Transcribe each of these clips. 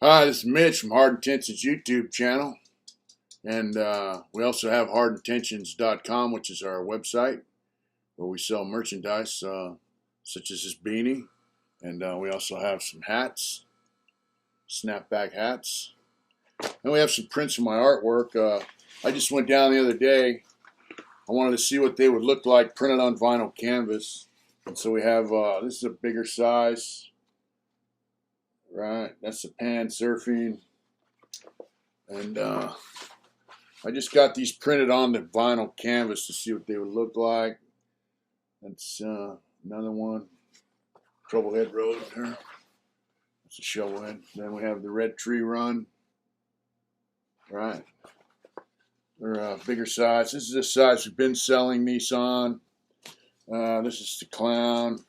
Hi, this is Mitch from Hard Intentions YouTube channel. And we also have hardintentions.com, which is our website where we sell merchandise such as this beanie. And we also have some hats, snapback hats. And we have some prints of my artwork. I just went down the other day. I wanted to see what they would look like printed on vinyl canvas. And so we have, this is a bigger size. Right, that's the pan surfing. And I just got these printed on the vinyl canvas to see what they would look like. That's another one. Troublehead Road there. That's a shovelhead. Then we have the Red Tree Run. Right. They're a bigger size. This is the size we've been selling these on. This is the Clown.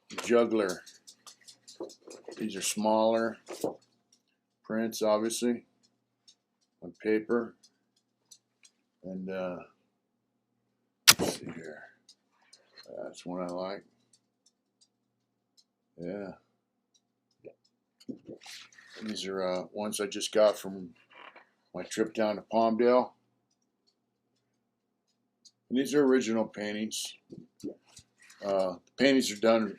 The Juggler. These are smaller prints, obviously, on paper. And let's see here. That's one I like. Yeah. These are ones I just got from my trip down to Palmdale. And these are original paintings. The paintings are done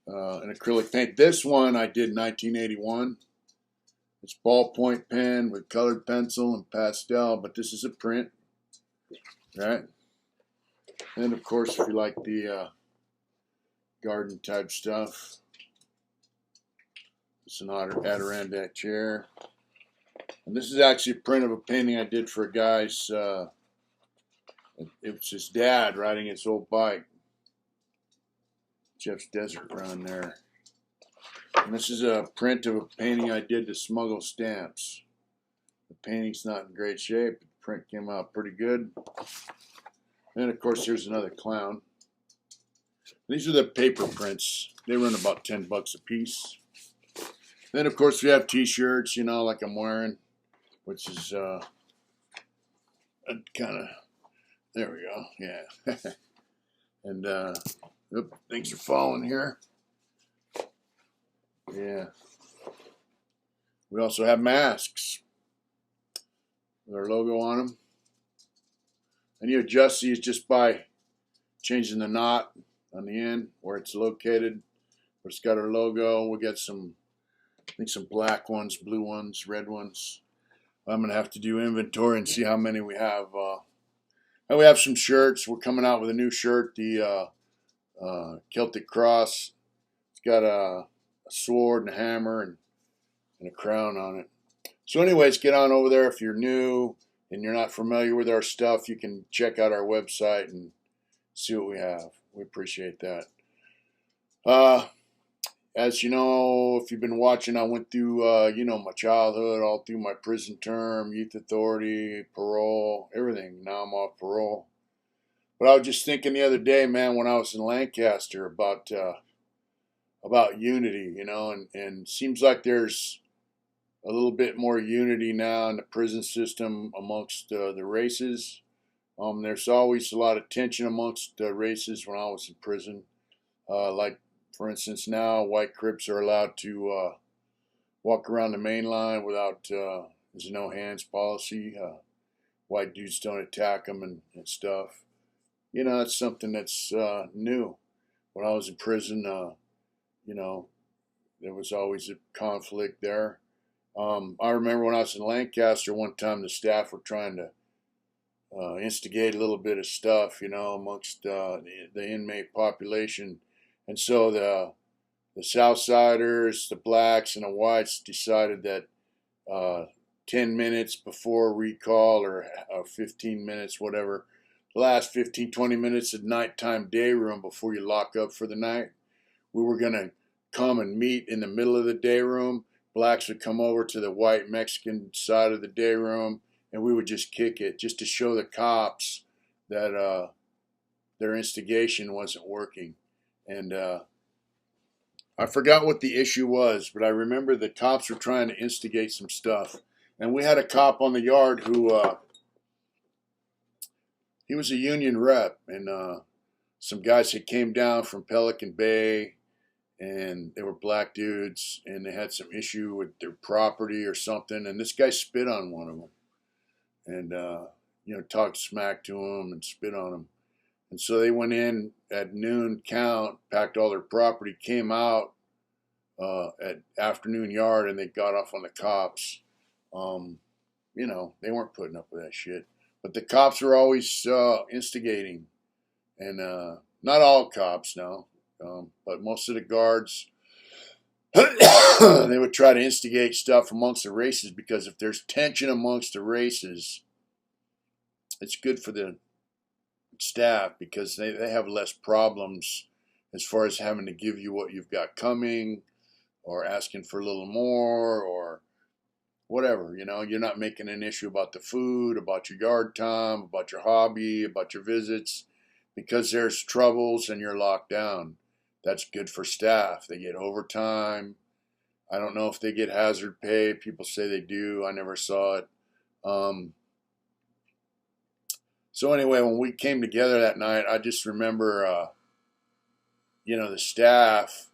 in acrylic paint. This one I did in 1981. It's ballpoint pen with colored pencil and pastel, but this is a print, right? And of course, if you like the garden type stuff, it's an Adirondack chair. And this is actually a print of a painting I did for a guy's, it was his dad riding his old bike. Jeff's Desert Run there. And this is a print of a painting I did to smuggle stamps. The painting's not in great shape. The print came out pretty good. And of course, here's another clown. These are the paper prints. They run about 10 bucks a piece. Then of course we have t-shirts, you know, like I'm wearing, which is kind of, there we go, yeah. And oop, things are falling here. Yeah. We also have masks with our logo on them. And you adjust these just by changing the knot on the end where it's located. Where it's got our logo. We got some, I think some black ones, blue ones, red ones. I'm going to have to do inventory and see how many we have. And we have some shirts. We're coming out with a new shirt, the Celtic Cross. It's got a sword and a hammer and a crown on it. So anyways, get on over there. If you're new and you're not familiar with our stuff, you can check out our website and see what we have. We appreciate that. As you know, if you've been watching, I went through, you know, my childhood, all through my prison term, youth authority, parole, everything. Now I'm off parole. But I was just thinking the other day, man, when I was in Lancaster about unity, you know, and seems like there's a little bit more unity now in the prison system amongst the races. There's always a lot of tension amongst races when I was in prison. Like, for instance, now white Crips are allowed to walk around the main line without, there's a no hands policy. White dudes don't attack them and stuff. You know, it's something that's new. When I was in prison, you know, there was always a conflict there. I remember when I was in Lancaster one time, the staff were trying to instigate a little bit of stuff, you know, amongst the inmate population. And so the Southsiders, the blacks, and the whites decided that 10 minutes before recall or 15 minutes, whatever, the last 15, 20 minutes of nighttime day room before you lock up for the night, we were going to come and meet in the middle of the day room. Blacks would come over to the white Mexican side of the day room, and we would just kick it just to show the cops that their instigation wasn't working. And I forgot what the issue was, but I remember the cops were trying to instigate some stuff. And we had a cop on the yard who, he was a union rep, and some guys that came down from Pelican Bay and they were black dudes, and they had some issue with their property or something, and this guy spit on one of them, and talked smack to him and spit on him. And so they went in at noon count, packed all their property, came out at afternoon yard, and they got off on the cops. They weren't putting up with that shit. But the cops were always instigating. And not all cops, no. But most of the guards, they would try to instigate stuff amongst the races, because if there's tension amongst the races, it's good for the staff, because they have less problems as far as having to give you what you've got coming, or asking for a little more, or whatever. You're not making an issue about the food, about your yard time, about your hobby, about your visits, because there's troubles and you're locked down. That's good for staff. They get overtime. I don't know if they get hazard pay. People say they do. I never saw it. So anyway, when we came together that night, I just remember, the staff,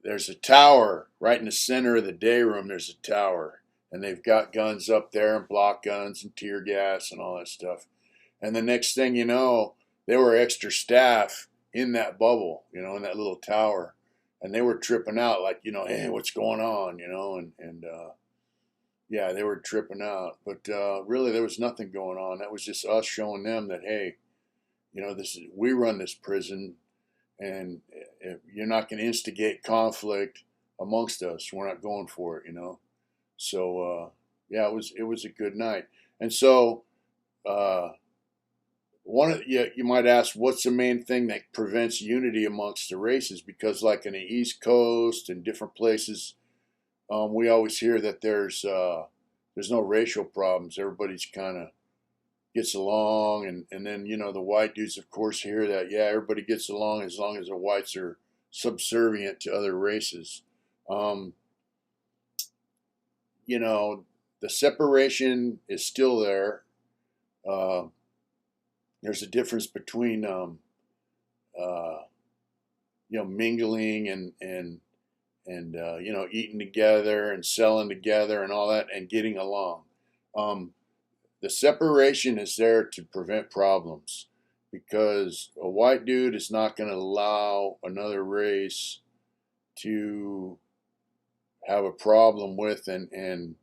there's a tower right in the center of the day room. There's a tower, and they've got guns up there, and block guns and tear gas and all that stuff. And the next thing you know, there were extra staff in that bubble, in that little tower, and they were tripping out, like, hey, what's going on, yeah, they were tripping out. But really, there was nothing going on. That was just us showing them that, hey, we run this prison, and you're not going to instigate conflict amongst us. We're not going for it, So yeah, it was a good night. And so you might ask, what's the main thing that prevents unity amongst the races? Because like in the East Coast and different places, we always hear that there's no racial problems. Everybody's kind of gets along, and then the white dudes, of course, hear that, yeah, everybody gets along as long as the whites are subservient to other races. The separation is still there. There's a difference between mingling and eating together and selling together and all that, and getting along. The separation is there to prevent problems, because a white dude is not going to allow another race to have a problem with and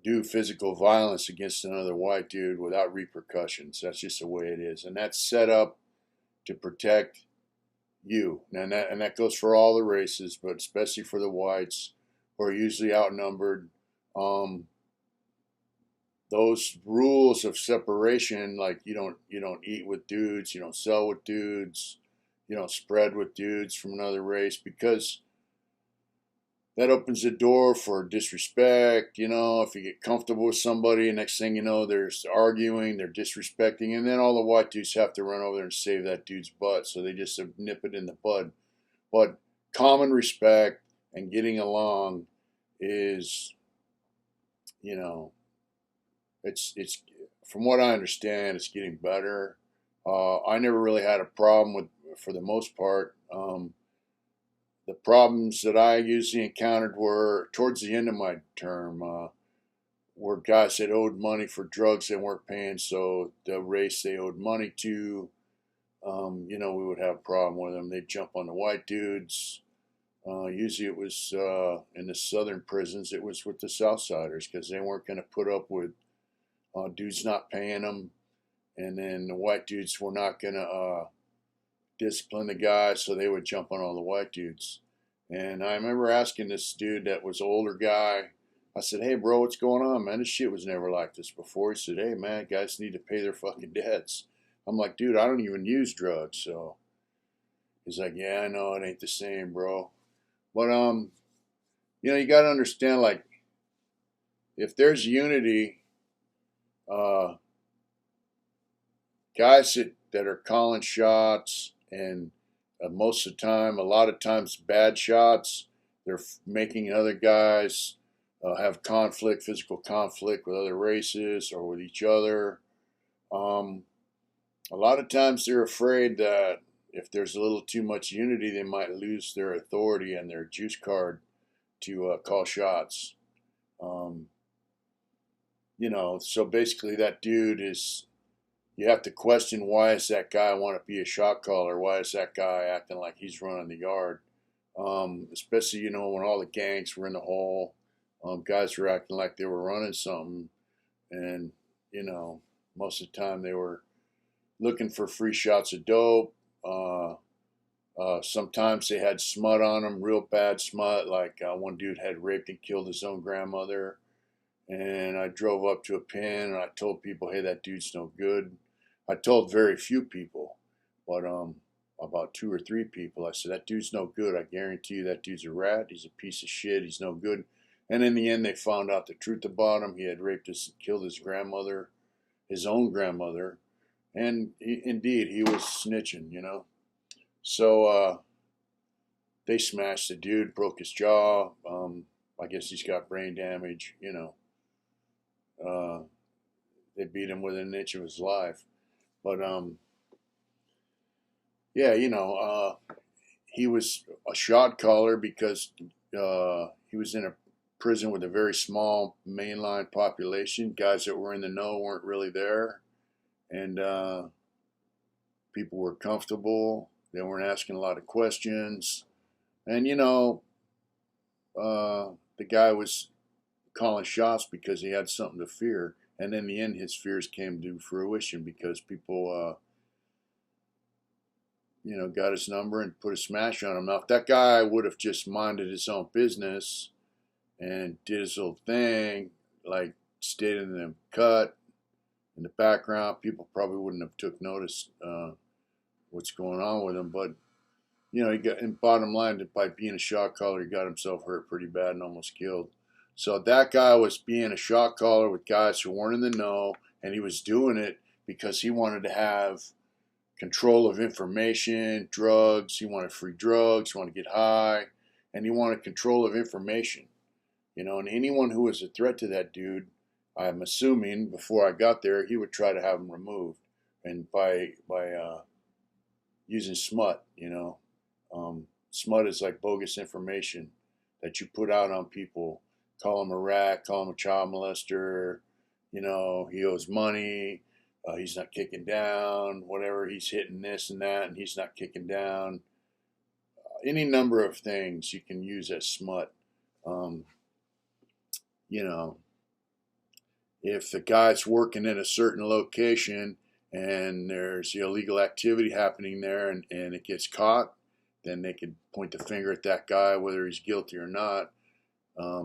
do physical violence against another white dude without repercussions. That's just the way it is, and that's set up to protect you. And that goes for all the races, but especially for the whites, who are usually outnumbered. Those rules of separation, like you don't eat with dudes, you don't sell with dudes, you don't spread with dudes from another race, because that opens the door for disrespect. If you get comfortable with somebody, next thing you know, there's arguing, they're disrespecting, and then all the white dudes have to run over there and save that dude's butt. So they just nip it in the bud. But common respect and getting along is, it's from what I understand, it's getting better. I never really had a problem with, for the most part. The problems that I usually encountered were towards the end of my term, where guys that owed money for drugs they weren't paying, so the race they owed money to, we would have a problem with them. They'd jump on the white dudes. Usually it was in the southern prisons, it was with the Southsiders, because they weren't going to put up with dudes not paying them, and then the white dudes were not going to discipline the guys, so they would jump on all the white dudes. And I remember asking this dude that was an older guy, I said, hey bro, what's going on, man? This shit was never like this before. He said, hey man, guys need to pay their fucking debts. I'm like, dude, I don't even use drugs. So he's like, yeah, I know it ain't the same, bro. But you got to understand, like, if there's unity, guys that are calling shots, and most of the time, a lot of times bad shots, they're making other guys have conflict, physical conflict with other races or with each other. A lot of times they're afraid that if there's a little too much unity, they might lose their authority and their juice card to call shots. Um, so basically that dude is, you have to question, why is that guy want to be a shot caller? Why is that guy acting like he's running the yard? Especially, when all the gangs were in the hole, guys were acting like they were running something. And, most of the time they were looking for free shots of dope. Sometimes they had smut on them, real bad smut. Like one dude had raped and killed his own grandmother. And I drove up to a pen and I told people, hey, that dude's no good. I told very few people, but about 2 or 3 people. I said, that dude's no good. I guarantee you that dude's a rat. He's a piece of shit. He's no good. And in the end, they found out the truth about him. He had raped and killed his grandmother, his own grandmother. And indeed, he was snitching, So they smashed the dude, broke his jaw. I guess he's got brain damage, They beat him within an inch of his life. But yeah, he was a shot caller because he was in a prison with a very small mainline population. Guys that were in the know weren't really there, and people were comfortable. They weren't asking a lot of questions, and the guy was calling shots because he had something to fear. And in the end, his fears came to fruition because people, got his number and put a smash on him. Now, if that guy would have just minded his own business and did his little thing, like stayed in the cut, in the background, people probably wouldn't have took notice what's going on with him. But, he got, in bottom line, by being a shot caller, he got himself hurt pretty bad and almost killed. So that guy was being a shot caller with guys who weren't in the know, and he was doing it because he wanted to have control of information, drugs. He wanted free drugs, he wanted to get high, and he wanted control of information. And anyone who was a threat to that dude, I'm assuming before I got there, he would try to have him removed, and by using smut. Smut is like bogus information that you put out on people. Call him a rat, call him a child molester, he owes money, he's not kicking down, whatever, he's hitting this and that, and he's not kicking down. Any number of things you can use as smut. If the guy's working in a certain location and there's illegal activity happening there and it gets caught, then they could point the finger at that guy, whether he's guilty or not.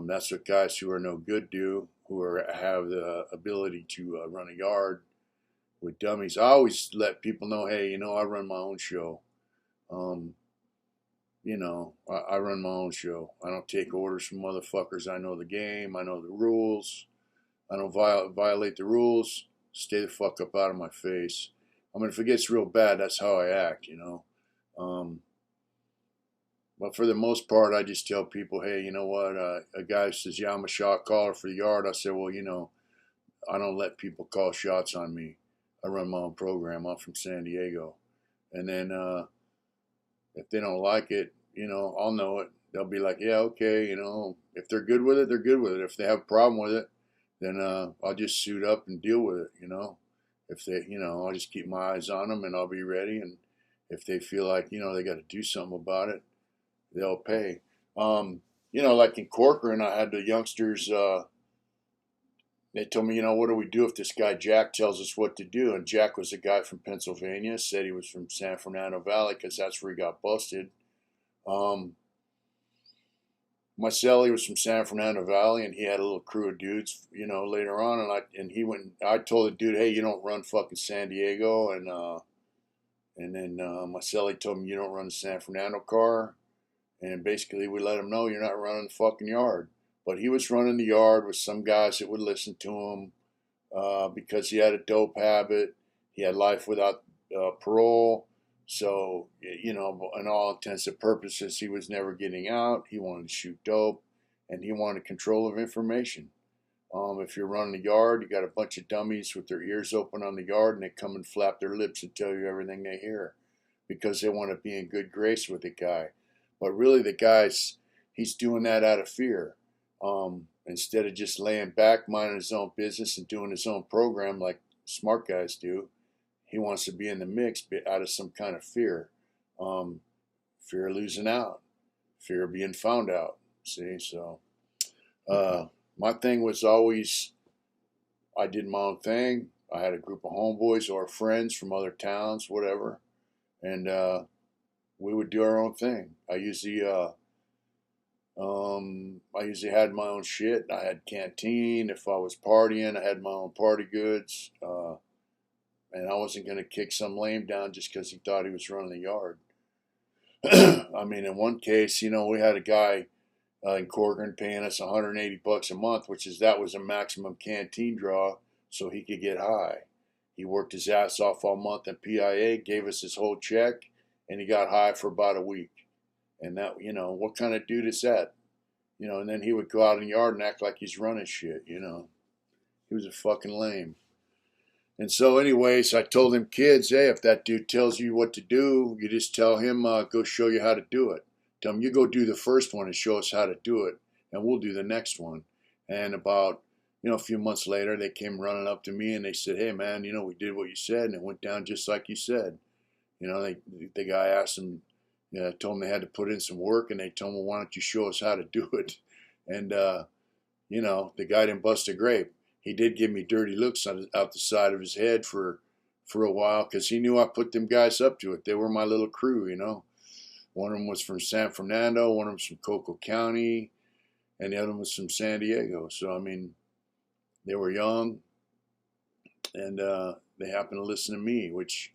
That's what guys who are no good do, who have the ability to run a yard with dummies. I always let people know, hey, I run my own show. I run my own show. I don't take orders from motherfuckers. I know the game. I know the rules. I don't violate the rules. Stay the fuck up out of my face. If it gets real bad, that's how I act, But for the most part, I just tell people, hey, you know what? A guy says, yeah, I'm a shot caller for the yard. I say, well, I don't let people call shots on me. I run my own program. I'm from San Diego. And then if they don't like it, I'll know it. They'll be like, yeah, okay, if they're good with it, they're good with it. If they have a problem with it, then I'll just suit up and deal with it, If they, I'll just keep my eyes on them and I'll be ready. And if they feel like, they got to do something about it, they'll pay. Like in Corcoran, I had the youngsters, they told me, what do we do if this guy Jack tells us what to do? And Jack was a guy from Pennsylvania, said he was from San Fernando Valley because that's where he got busted. Marcelli was from San Fernando Valley, and he had a little crew of dudes, later on. I told the dude, hey, you don't run fucking San Diego. And then Marcelli told me, you don't run the San Fernando car. And basically we let him know you're not running the fucking yard. But he was running the yard with some guys that would listen to him because he had a dope habit. He had life without parole. So, in all intents and purposes, he was never getting out. He wanted to shoot dope, and he wanted control of information. If you're running the yard, you got a bunch of dummies with their ears open on the yard, and they come and flap their lips and tell you everything they hear. because they want to be in good grace with the guy. But really, he's doing that out of fear. Instead of just laying back, minding his own business and doing his own program like smart guys do, he wants to be in the mix out of some kind of fear. Fear of losing out, fear of being found out. See, so my thing was always, I did my own thing. I had a group of homeboys or friends from other towns, whatever, and we would do our own thing. I usually had my own shit. I had canteen. If I was partying, I had my own party goods. And I wasn't going to kick some lame down just because he thought he was running the yard. I mean, in one case, we had a guy in Corcoran paying us $180 a month, that was a maximum canteen draw, so he could get high. He worked his ass off all month at PIA, gave us his whole check, and he got high for about a week. And that, what kind of dude is that? And then he would go out in the yard and act like he's running shit, He was a fucking lame. And so anyways, I told them kids, hey, if that dude tells you what to do, you just tell him, go show you how to do it. Tell him, you go do the first one and show us how to do it, and we'll do the next one. And about, a few months later, they came running up to me and they said, hey, man, we did what you said, and it went down just like you said. The guy asked them, told them they had to put in some work, and they told him, well, why don't you show us how to do it? And, the guy didn't bust a grape. He did give me dirty looks out the side of his head for a while because he knew I put them guys up to it. They were my little crew, One of them was from San Fernando, one of them was from Cocoa County, and the other one was from San Diego. So, I mean, they were young, and they happened to listen to me, which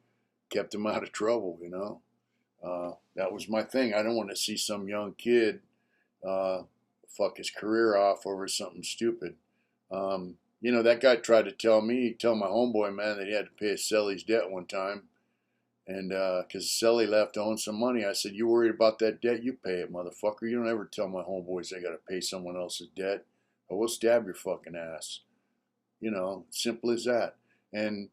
kept them out of trouble, That was my thing. I don't want to see some young kid fuck his career off over something stupid. That guy tried to tell my homeboy, man, that he had to pay Selly's debt one time. And because Selly left owing some money, I said, you worried about that debt? You pay it, motherfucker. You don't ever tell my homeboys they got to pay someone else's debt, or we'll stab your fucking ass. Simple as that. And,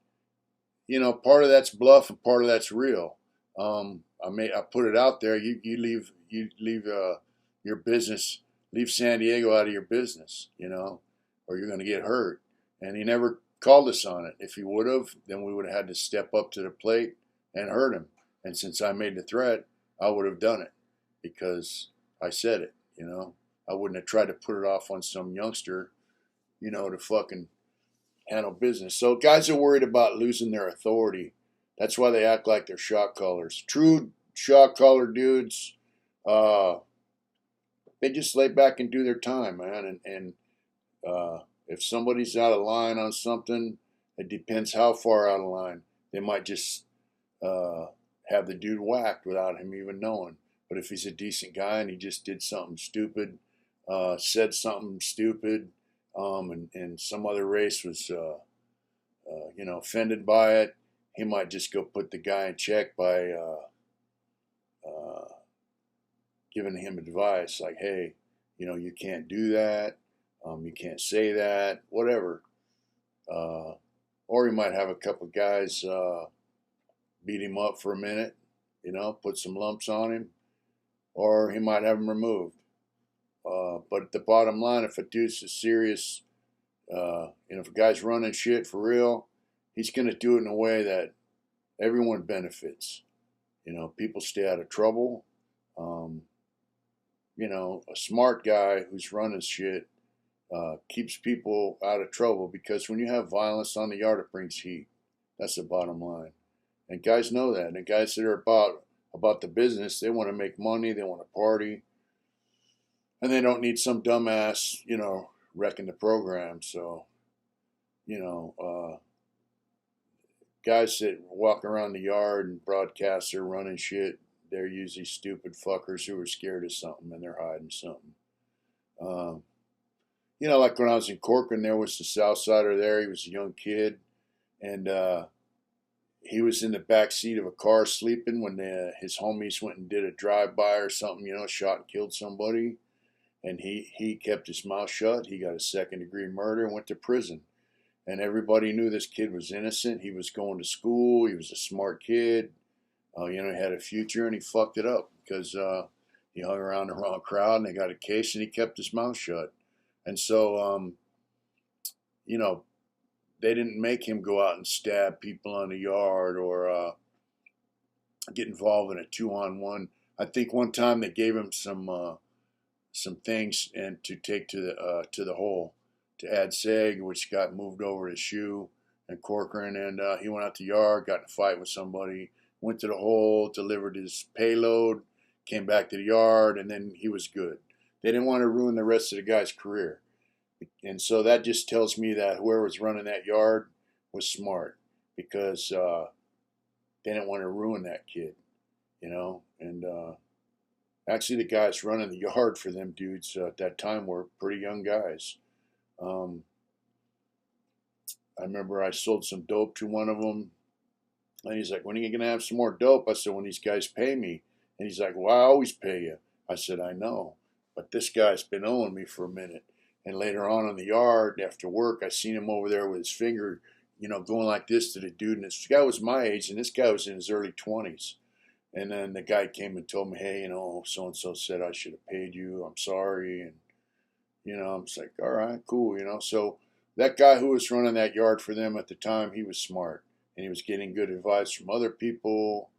part of that's bluff and part of that's real. I put it out there. You leave your business, leave San Diego out of your business, or you're going to get hurt. And he never called us on it. If he would have, then we would have had to step up to the plate and hurt him. And since I made the threat, I would have done it because I said it, I wouldn't have tried to put it off on some youngster, to fucking handle business. So guys are worried about losing their authority. That's why they act like they're shot callers. True shot caller dudes, they just lay back and do their time, man. And if somebody's out of line on something, it depends how far out of line. They might just have the dude whacked without him even knowing. But if he's a decent guy and he just did something stupid, said something stupid, and some other race was, offended by it, he might just go put the guy in check by giving him advice like, hey, you can't do that. You can't say that, whatever. Or he might have a couple guys beat him up for a minute, put some lumps on him, or he might have him removed. But at the bottom line, if a dude's a serious, if a guy's running shit for real, he's going to do it in a way that everyone benefits. People stay out of trouble. A smart guy who's running shit keeps people out of trouble because when you have violence on the yard, it brings heat. That's the bottom line. And guys know that. And guys that are about the business, they want to make money, they want to party, and they don't need some dumbass, wrecking the program. So, guys that walk around the yard and broadcast they're running shit, they're usually stupid fuckers who are scared of something and they're hiding something. Like when I was in Corcoran, there was the South Sider there. He was a young kid, and he was in the back seat of a car sleeping when his homies went and did a drive-by or something, shot and killed somebody. And he kept his mouth shut. He got a second-degree murder and went to prison. And everybody knew this kid was innocent. He was going to school. He was a smart kid. He had a future and he fucked it up because he hung around the wrong crowd and they got a case and he kept his mouth shut. And so, you know, they didn't make him go out and stab people on the yard or get involved in a 2-on-1. I think one time they gave him some things and to take to the hole to add seg, which got moved over to Shoe and Corcoran, and he went out the yard, got in a fight with somebody, went to the hole, delivered his payload, came back to the yard, and then he was good. They didn't want to ruin the rest of the guy's career. And so that just tells me that whoever was running that yard was smart because they didn't want to ruin that kid, and actually the guys running the yard for them dudes at that time were pretty young guys. I remember I sold some dope to one of them, and he's like, when are you going to have some more dope? I said, when these guys pay me. And he's like, well, I always pay you. I said, I know, but this guy's been owing me for a minute. And later on in the yard, after work, I seen him over there with his finger, going like this to the dude. And this guy was my age, and this guy was in his early 20s. And then the guy came and told me, hey, so-and-so said I should have paid you. I'm sorry. And, I'm just like, all right, cool, So that guy who was running that yard for them at the time, he was smart. And he was getting good advice from other people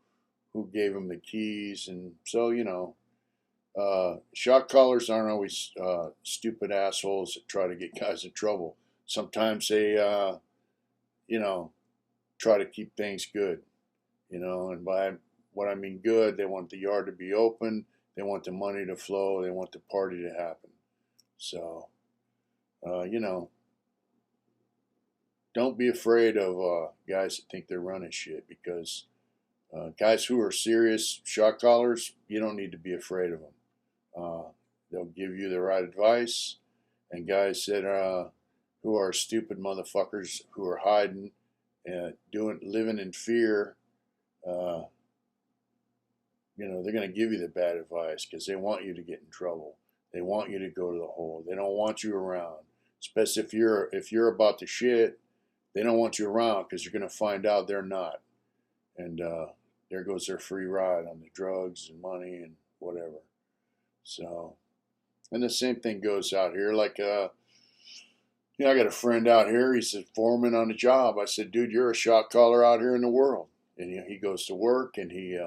who gave him the keys. And so, shot callers aren't always stupid assholes that try to get guys in trouble. Sometimes they, try to keep things good, and by what I mean good, they want the yard to be open, they want the money to flow, they want the party to happen. So, don't be afraid of guys that think they're running shit because guys who are serious shot callers, you don't need to be afraid of them. They'll give you the right advice, and guys that who are stupid motherfuckers who are hiding and living in fear, they're going to give you the bad advice because they want you to get in trouble. They want you to go to the hole. They don't want you around, especially if you're about to shit. They don't want you around because you're going to find out they're not, and there goes their free ride on the drugs and money and whatever. So, and the same thing goes out here. Like, I got a friend out here. He's a foreman on the job. I said, dude, you're a shot caller out here in the world. And he goes to work and he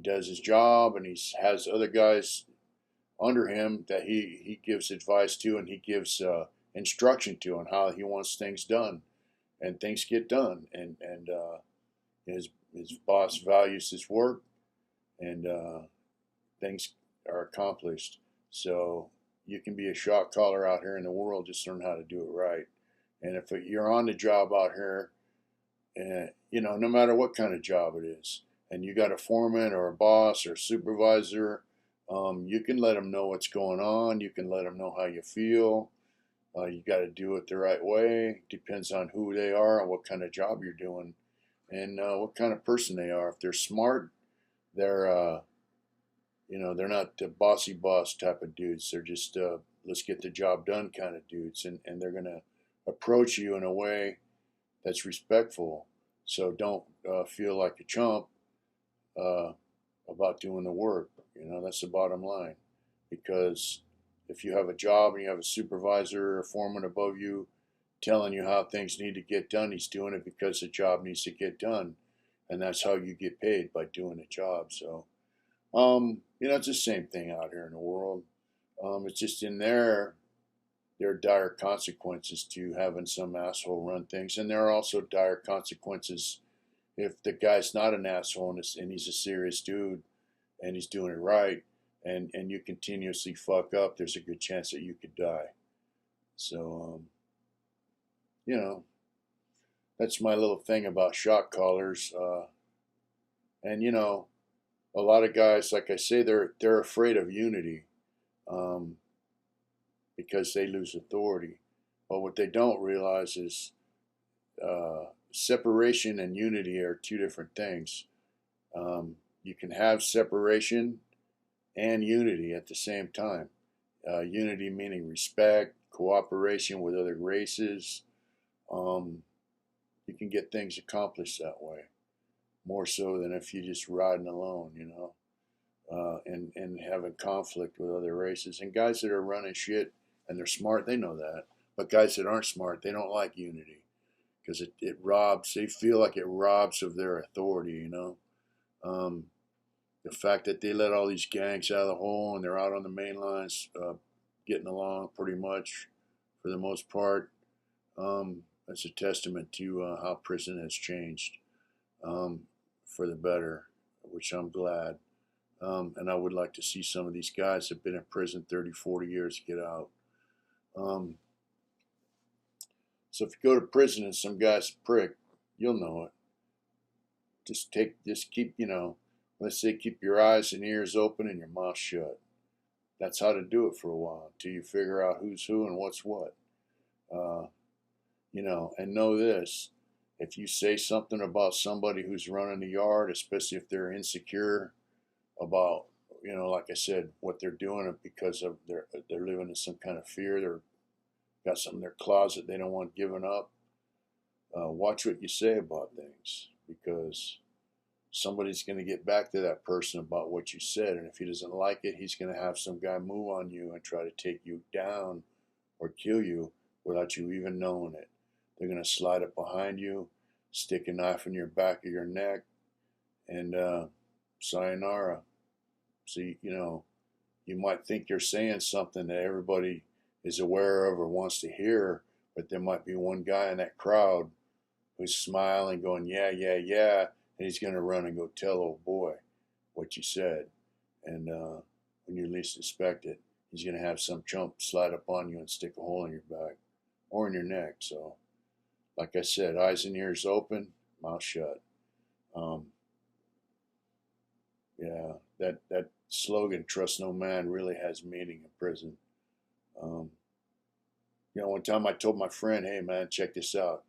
does his job and he has other guys under him that he gives advice to and he gives instruction to on how he wants things done, and things get done. And his boss values his work, and things are accomplished. So you can be a shot caller out here in the world, just learn how to do it right. And if you're on the job out here, and no matter what kind of job it is, and you got a foreman or a boss or a supervisor, you can let them know what's going on. You can let them know how you feel. You got to do it the right way. Depends on who they are and what kind of job you're doing, and what kind of person they are. If they're smart, they're they're not the bossy boss type of dudes. They're just let's get the job done kind of dudes, and they're gonna approach you in a way that's respectful. So don't feel like a chump about doing the work. That's the bottom line. Because if you have a job and you have a supervisor or a foreman above you telling you how things need to get done, he's doing it because the job needs to get done. And that's how you get paid, by doing the job. So, it's the same thing out here in the world. It's just in there are dire consequences to having some asshole run things. And there are also dire consequences if the guy's not an asshole and he's a serious dude and he's doing it right, and you continuously fuck up, there's a good chance that you could die. So, that's my little thing about shot callers. And, a lot of guys, like I say, they're afraid of unity because they lose authority. But what they don't realize is separation and unity are two different things. You can have separation and unity at the same time. Unity meaning respect, cooperation with other races. You can get things accomplished that way. more so than if you're just riding alone, you know, and having conflict with other races. And guys that are running shit and they're smart, they know that. But guys that aren't smart, they don't like unity because it robs, they feel like it robs of their authority, you know. The fact that they let all these gangs out of the hole and they're out on the main lines getting along pretty much for the most part, that's a testament to how prison has changed for the better, which I'm glad. And I would like to see some of these guys that have been in prison 30, 40 years get out. So if you go to prison and some guy's a prick, you'll know it. Just keep, you know, let's say keep your eyes and ears open and your mouth shut. That's how to do it for a while until you figure out who's who and what's what. You know, and know this: if you say something about somebody who's running the yard, especially if they're insecure about, you know, like I said, what they're doing because of they're living in some kind of fear, they're got something in their closet they don't want given up. Watch what you say about things because somebody's going to get back to that person about what you said, and if he doesn't like it, he's going to have some guy move on you and try to take you down or kill you without you even knowing it. They're going to slide up behind you, stick a knife in your back of your neck, and sayonara. So, you know, you might think you're saying something that everybody is aware of or wants to hear, but there might be one guy in that crowd who's smiling, going, yeah, yeah, yeah, and he's going to run and go tell old boy what you said. And when you least expect it, he's going to have some chump slide up on you and stick a hole in your back or in your neck. So, like I said, eyes and ears open, mouth shut. Yeah, that slogan, trust no man, really has meaning in prison. You know, one time I told my friend, hey man, check this out.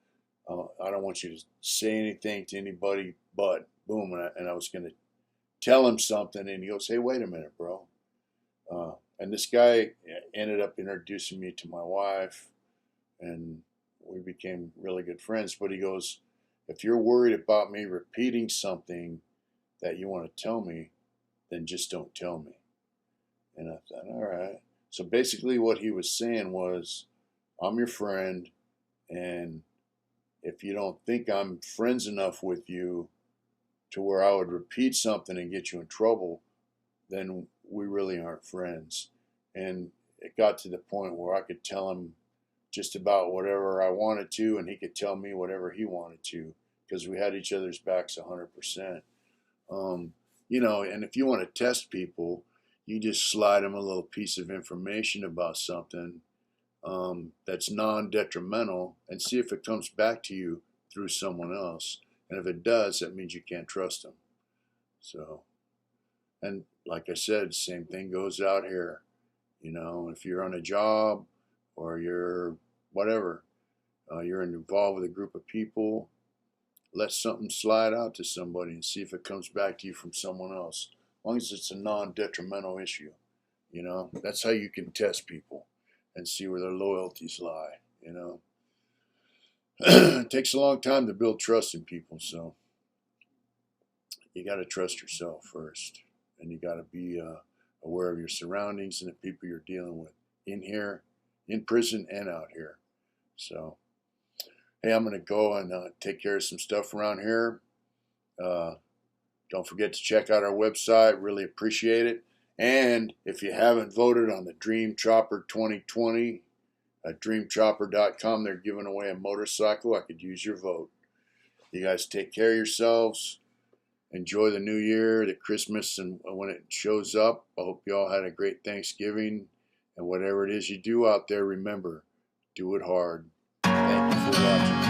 I don't want you to say anything to anybody but, boom. And I was going to tell him something. And he goes, hey, wait a minute, bro. And this guy ended up introducing me to my wife. And we became really good friends. But he goes, if you're worried about me repeating something that you want to tell me, then just don't tell me. And I thought, all right. So basically what he was saying was, I'm your friend, and if you don't think I'm friends enough with you to where I would repeat something and get you in trouble, then we really aren't friends. And it got to the point where I could tell him just about whatever I wanted to, and he could tell me whatever he wanted to, because we had each other's backs 100%. You know, and if you want to test people, you just slide them a little piece of information about something that's non-detrimental and see if it comes back to you through someone else. And if it does, that means you can't trust them. So, and like I said, same thing goes out here. You know, if you're on a job or you're whatever, you're involved with a group of people, let something slide out to somebody and see if it comes back to you from someone else. As long as it's a non-detrimental issue, you know, that's how you can test people and see where their loyalties lie, you know. It takes a long time to build trust in people, so you got to trust yourself first, and you got to be aware of your surroundings and the people you're dealing with in here, in prison, and out here. So, hey, I'm going to go and take care of some stuff around here. Don't forget to check out our website. Really appreciate it. And if you haven't voted on the Dream Chopper 2020 at dreamchopper.com, they're giving away a motorcycle. I could use your vote. You guys take care of yourselves. Enjoy the new year, the Christmas, and when it shows up. I hope you all had a great Thanksgiving. And whatever it is you do out there, remember, do it hard. Thank you for watching.